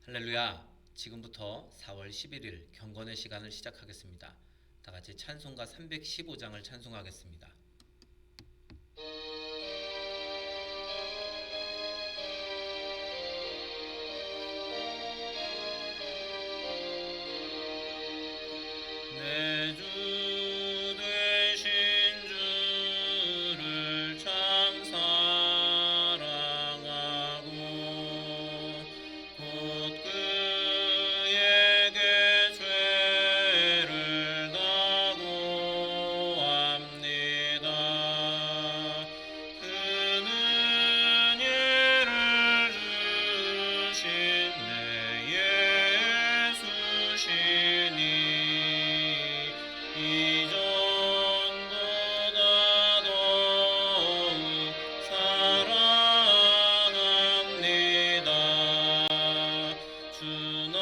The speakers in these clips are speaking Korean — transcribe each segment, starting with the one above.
할렐루야! 지금부터 4월 11일 경건의 시간을 시작하겠습니다. 다 같이 찬송가 315장을 찬송하겠습니다. 내 주 되신 주를 참 사랑하고 곧 그에게 죄를 다고 합니다. 그는 예를 주신 내 예수시니 이전보다 더욱 사랑합니다. 주 날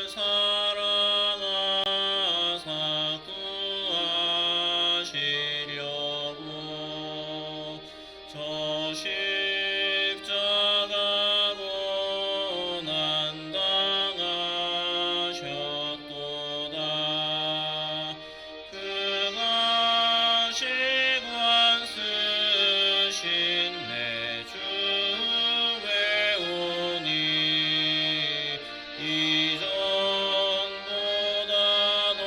사랑하사 구하시려고 저 십자가 고난 당하셨도다. 그가 시관 쓰신 내 주 배우니 이전보다 더욱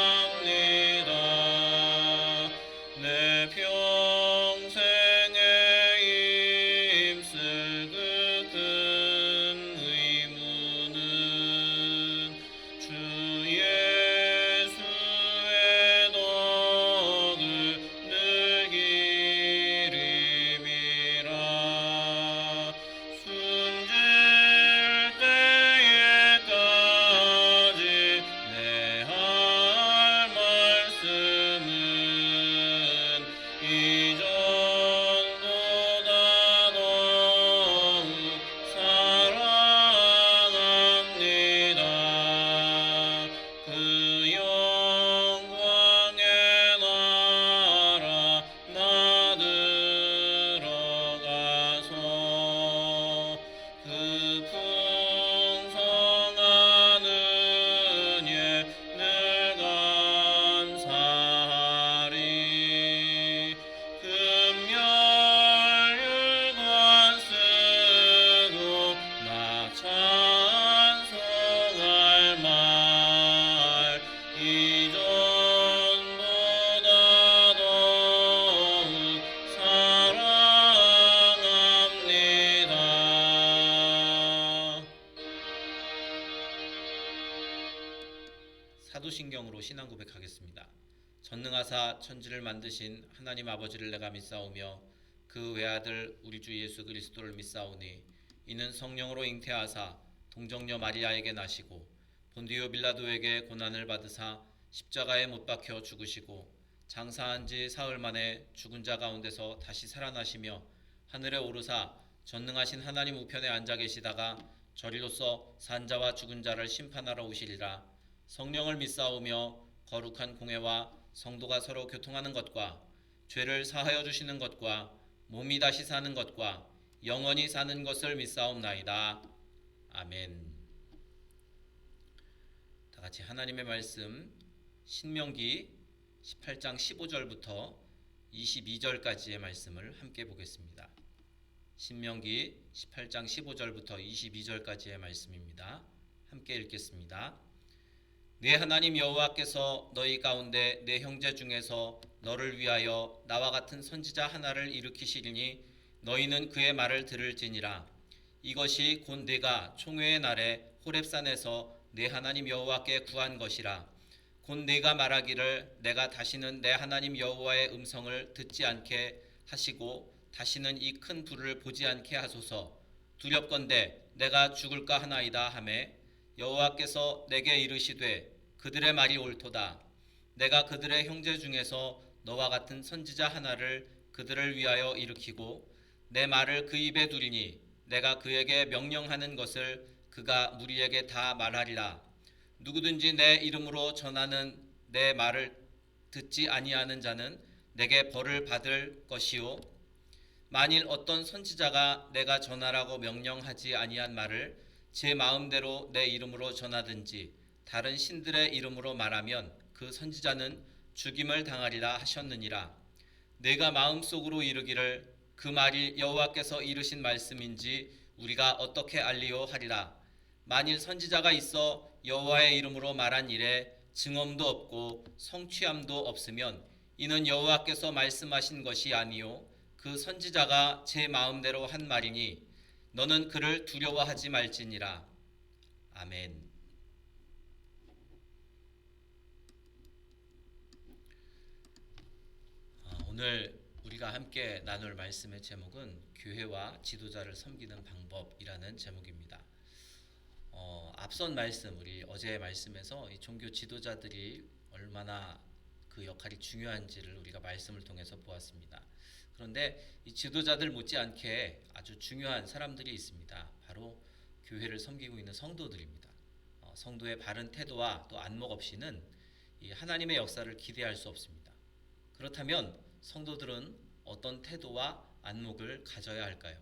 사랑합니다. 내 평생에 힘쓸 그 큰 의무는 주 예수의 덕을 늘기림이라. 숨질 때에까지 내 할 말씀은 이전보다 더욱 사랑합니다. 그 영광의 나라 나 들어가서 그 풍성한 은혜 늘 감사하리. 금열 율관 쓰고 나 찬송할 말 이전보다 더욱 사랑합니다. 사도신경으로 신앙 고백하겠습니다. 전능하사 천지를 만드신 하나님 아버지를 내가 믿사오며 그 외아들 우리 주 예수 그리스도를 믿사오니 이는 성령으로 잉태하사 동정녀 마리아에게 나시고 본디오 빌라도에게 고난을 받으사 십자가에 못 박혀 죽으시고 장사한 지 사흘 만에 죽은 자 가운데서 다시 살아나시며 하늘에 오르사 전능하신 하나님 우편에 앉아 계시다가 저리로서 산자와 죽은 자를 심판하러 오시리라. 성령을 믿사오며 거룩한 공회와 성도가 서로 교통하는 것과 죄를 사하여 주시는 것과 몸이 다시 사는 것과 영원히 사는 것을 믿사옵나이다. 아멘. 다 같이 하나님의 말씀 신명기 18장 15절부터 22절까지의 말씀을 함께 보겠습니다. 신명기 18장 15절부터 22절까지의 말씀입니다. 함께 읽겠습니다. 네 하나님 여호와께서 너희 가운데 내 형제 중에서 너를 위하여 나와 같은 선지자 하나를 일으키시리니 너희는 그의 말을 들을지니라. 이것이 곧 네가 총회의 날에 호렙산에서 내 하나님 여호와께 구한 것이라. 곧 네가 말하기를 내가 다시는 내 하나님 여호와의 음성을 듣지 않게 하시고 다시는 이 큰 불을 보지 않게 하소서. 두렵건대 내가 죽을까 하나이다 하매 여호와께서 내게 이르시되 그들의 말이 옳도다. 내가 그들의 형제 중에서 너와 같은 선지자 하나를 그들을 위하여 일으키고 내 말을 그 입에 두리니 내가 그에게 명령하는 것을 그가 무리에게 다 말하리라. 누구든지 내 이름으로 전하는 내 말을 듣지 아니하는 자는 내게 벌을 받을 것이요 만일 어떤 선지자가 내가 전하라고 명령하지 아니한 말을 제 마음대로 내 이름으로 전하든지 다른 신들의 이름으로 말하면 그 선지자는 죽임을 당하리라 하셨느니라. 내가 마음속으로 이르기를 그 말이 여호와께서 이르신 말씀인지 우리가 어떻게 알리요 하리라. 만일 선지자가 있어 여호와의 이름으로 말한 일에 증언도 없고 성취함도 없으면 이는 여호와께서 말씀하신 것이 아니요 그 선지자가 제 마음대로 한 말이니 너는 그를 두려워하지 말지니라. 아멘. 오늘 우리가 함께 나눌 말씀의 제목은 교회와 지도자를 섬기는 방법이라는 제목입니다. 앞선 말씀, 우리 어제의 말씀에서 이 종교 지도자들이 얼마나 그 역할이 중요한지를 우리가 말씀을 통해서 보았습니다. 그런데 이 지도자들 못지않게 아주 중요한 사람들이 있습니다. 바로 교회를 섬기고 있는 성도들입니다. 성도의 바른 태도와 또 안목 없이는 이 하나님의 역사를 기대할 수 없습니다. 그렇다면 성도들은 어떤 태도와 안목을 가져야 할까요?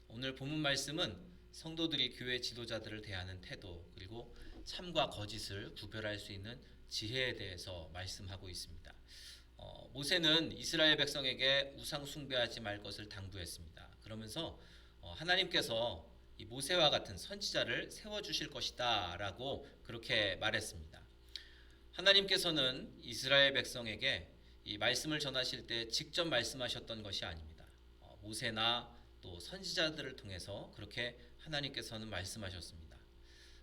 오늘 본문 말씀은 성도들이 교회 지도자들을 대하는 태도 그리고 참과 거짓을 구별할 수 있는 지혜에 대해서 말씀하고 있습니다. 모세는 이스라엘 백성에게 우상 숭배하지 말 것을 당부했습니다. 그러면서 하나님께서 이 모세와 같은 선지자를 세워주실 것이다 라고 그렇게 말했습니다. 하나님께서는 이스라엘 백성에게 이 말씀을 전하실 때 직접 말씀하셨던 것이 아닙니다. 모세나 또 선지자들을 통해서 그렇게 하나님께서는 말씀하셨습니다.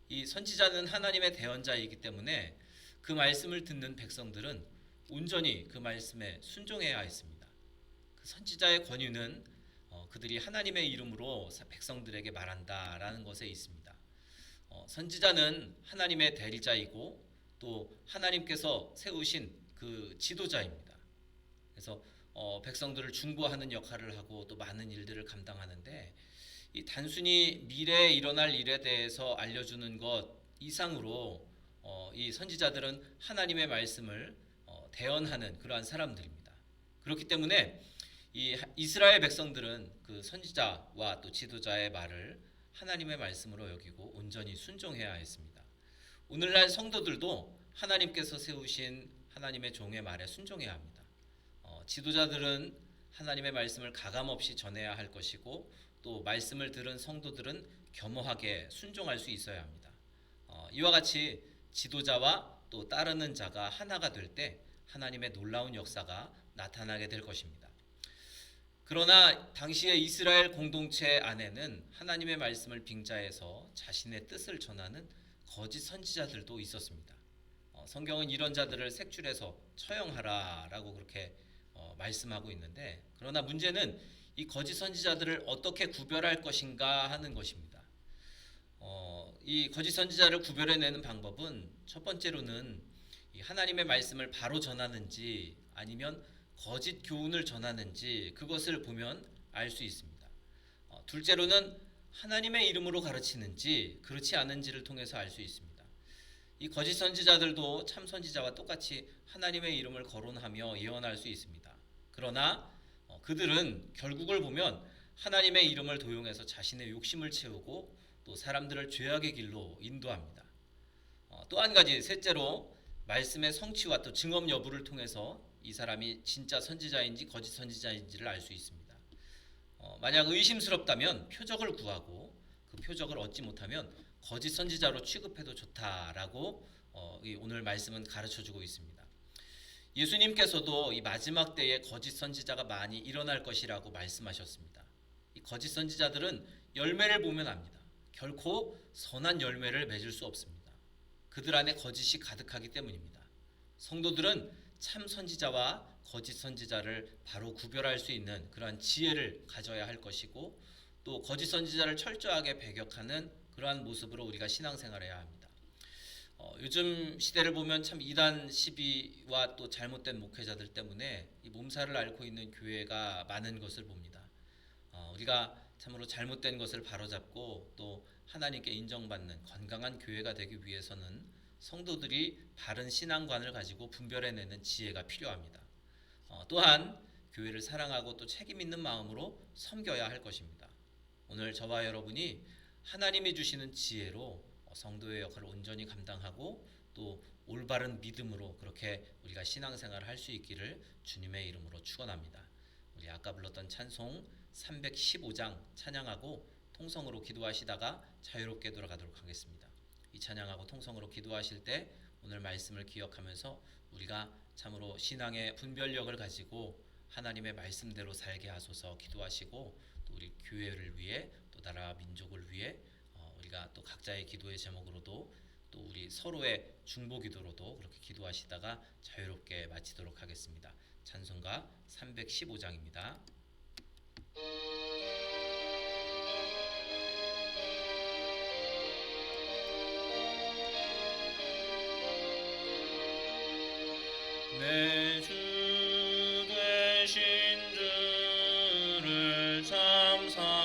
이 선지자는 하나님의 대언자이기 때문에 그 말씀을 듣는 백성들은 온전히 그 말씀에 순종해야 했습니다. 그 선지자의 권위는 그들이 하나님의 이름으로 백성들에게 말한다라는 것에 있습니다. 선지자는 하나님의 대리자이고 또 하나님께서 세우신 그 지도자입니다. 그래서 백성들을 중보하는 역할을 하고 또 많은 일들을 감당하는데 이 단순히 미래에 일어날 일에 대해서 알려주는 것 이상으로 이 선지자들은 하나님의 말씀을 대언하는 그러한 사람들입니다. 그렇기 때문에 이 이스라엘 백성들은 그 선지자와 또 지도자의 말을 하나님의 말씀으로 여기고 온전히 순종해야 했습니다. 오늘날 성도들도 하나님께서 세우신 하나님의 종의 말에 순종해야 합니다. 지도자들은 하나님의 말씀을 가감없이 전해야 할 것이고 또 말씀을 들은 성도들은 겸허하게 순종할 수 있어야 합니다. 이와 같이 지도자와 또 따르는 자가 하나가 될 때 하나님의 놀라운 역사가 나타나게 될 것입니다. 그러나 당시의 이스라엘 공동체 안에는 하나님의 말씀을 빙자해서 자신의 뜻을 전하는 거짓 선지자들도 있었습니다. 성경은 이런 자들을 색출해서 처형하라라고 그렇게 말씀하고 있는데 그러나 문제는 이 거짓 선지자들을 어떻게 구별할 것인가 하는 것입니다. 이 거짓 선지자를 구별해내는 방법은 첫 번째로는 이 하나님의 말씀을 바로 전하는지 아니면 거짓 교훈을 전하는지 그것을 보면 알 수 있습니다. 둘째로는 하나님의 이름으로 가르치는지 그렇지 않은지를 통해서 알 수 있습니다. 이 거짓 선지자들도 참 선지자와 똑같이 하나님의 이름을 거론하며 예언할 수 있습니다. 그러나 그들은 결국을 보면 하나님의 이름을 도용해서 자신의 욕심을 채우고 또 사람들을 죄악의 길로 인도합니다. 또 한 가지 셋째로 말씀의 성취와 또 증언 여부를 통해서 이 사람이 진짜 선지자인지 거짓 선지자인지를 알 수 있습니다. 만약 의심스럽다면 표적을 구하고 그 표적을 얻지 못하면 거짓 선지자로 취급해도 좋다라고 오늘 말씀은 가르쳐주고 있습니다. 예수님께서도 이 마지막 때에 거짓 선지자가 많이 일어날 것이라고 말씀하셨습니다. 이 거짓 선지자들은 열매를 보면 압니다. 결코 선한 열매를 맺을 수 없습니다. 그들 안에 거짓이 가득하기 때문입니다. 성도들은 참 선지자와 거짓 선지자를 바로 구별할 수 있는 그러한 지혜를 가져야 할 것이고 또 거짓 선지자를 철저하게 배격하는 그러한 모습으로 우리가 신앙생활해야 합니다. 요즘 시대를 보면 참 이단 시비와 또 잘못된 목회자들 때문에 이 몸살을 앓고 있는 교회가 많은 것을 봅니다. 우리가 참으로 잘못된 것을 바로잡고 또 하나님께 인정받는 건강한 교회가 되기 위해서는 성도들이 바른 신앙관을 가지고 분별해내는 지혜가 필요합니다. 또한 교회를 사랑하고 또 책임 있는 마음으로 섬겨야 할 것입니다. 오늘 저와 여러분이 하나님이 주시는 지혜로 성도의 역할을 온전히 감당하고 또 올바른 믿음으로 그렇게 우리가 신앙생활을 할 수 있기를 주님의 이름으로 축원합니다. 우리 아까 불렀던 찬송 315장 찬양하고 통성으로 기도하시다가 자유롭게 돌아가도록 하겠습니다. 이 찬양하고 통성으로 기도하실 때 오늘 말씀을 기억하면서 우리가 참으로 신앙의 분별력을 가지고 하나님의 말씀대로 살게 하소서 기도하시고 또 우리 교회를 위해 또 나라 민족을 위해 우리가 또 각자의 기도의 제목으로도 또 우리 서로의 중보 기도로도 그렇게 기도하시다가 자유롭게 마치도록 하겠습니다. 찬송가 315장입니다. 내 주 되신 주를 참 사랑하고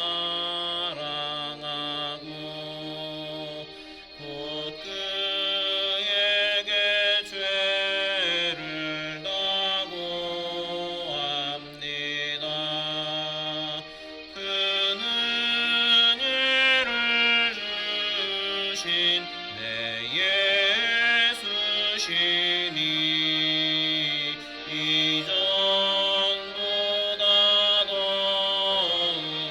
곧 그에게 죄를 다고합니다. 그는 예를 주신 내 예수시니 이전보다 더욱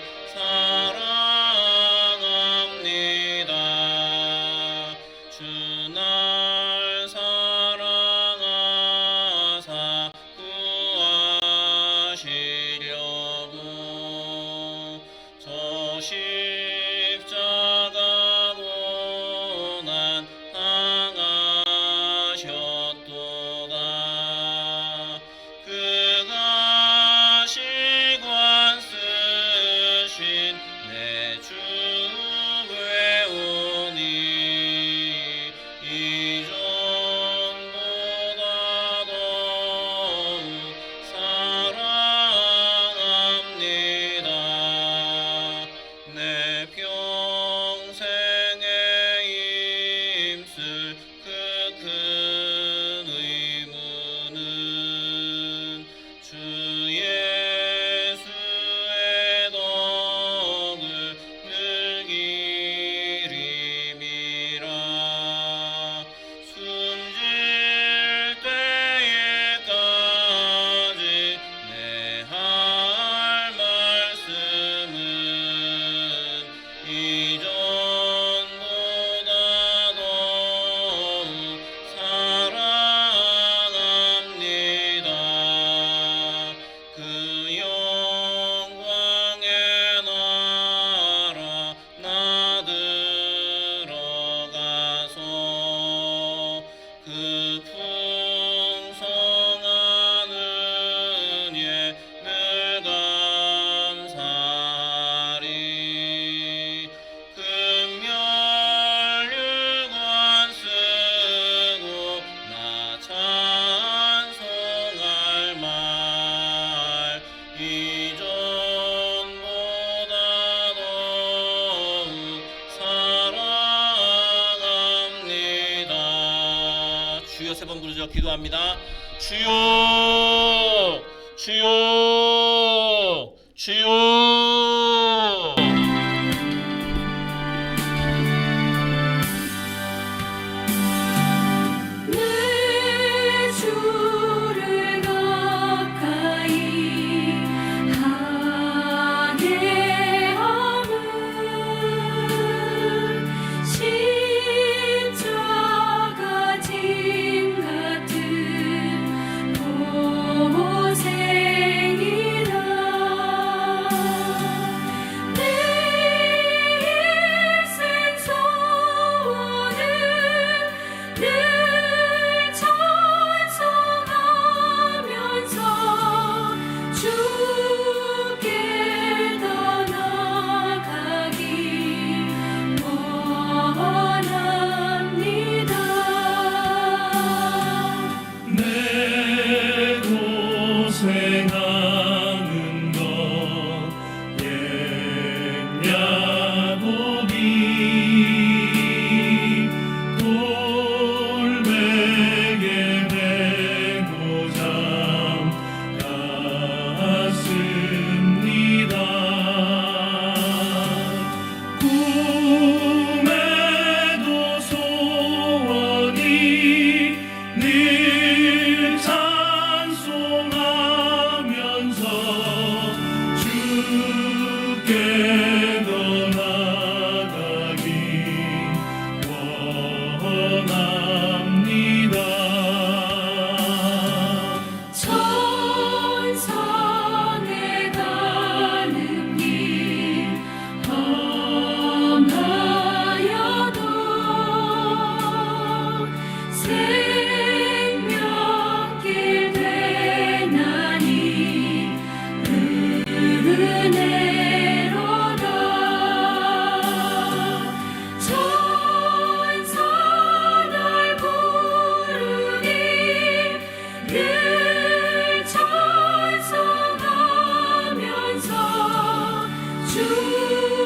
사랑합니다. 주 날 사랑하사 구하시려고 저 십자가 고난 당하셨도다. 그가 시관 쓰신 내 주 외우니 이전보다 더욱 사랑합니다. 내 평생에 힘쓸 그 큰 의무는 주 예수의 덕을 늘기림이라. 숨질 때에까지 내 할 말씀은 이전보다 더욱 사랑합니다. 그 영광의 나라 나 들어가서 그 풍성한 은혜 늘 감사하리. 금멸류관 쓰고 나 찬송할 말 이전보다 더욱 사랑합니다. 주여 세 번 부르죠. 기도합니다. 주여 주여 주여. 내 주를 가까이 하게 하는 십자가 짐 같은 고생이라. 함께 더 나가기 원합니다. 천상에 가는 길 험하여도 생명길 되나니 은혜로다. 천사 날 부르니 늘 찬송하면서 주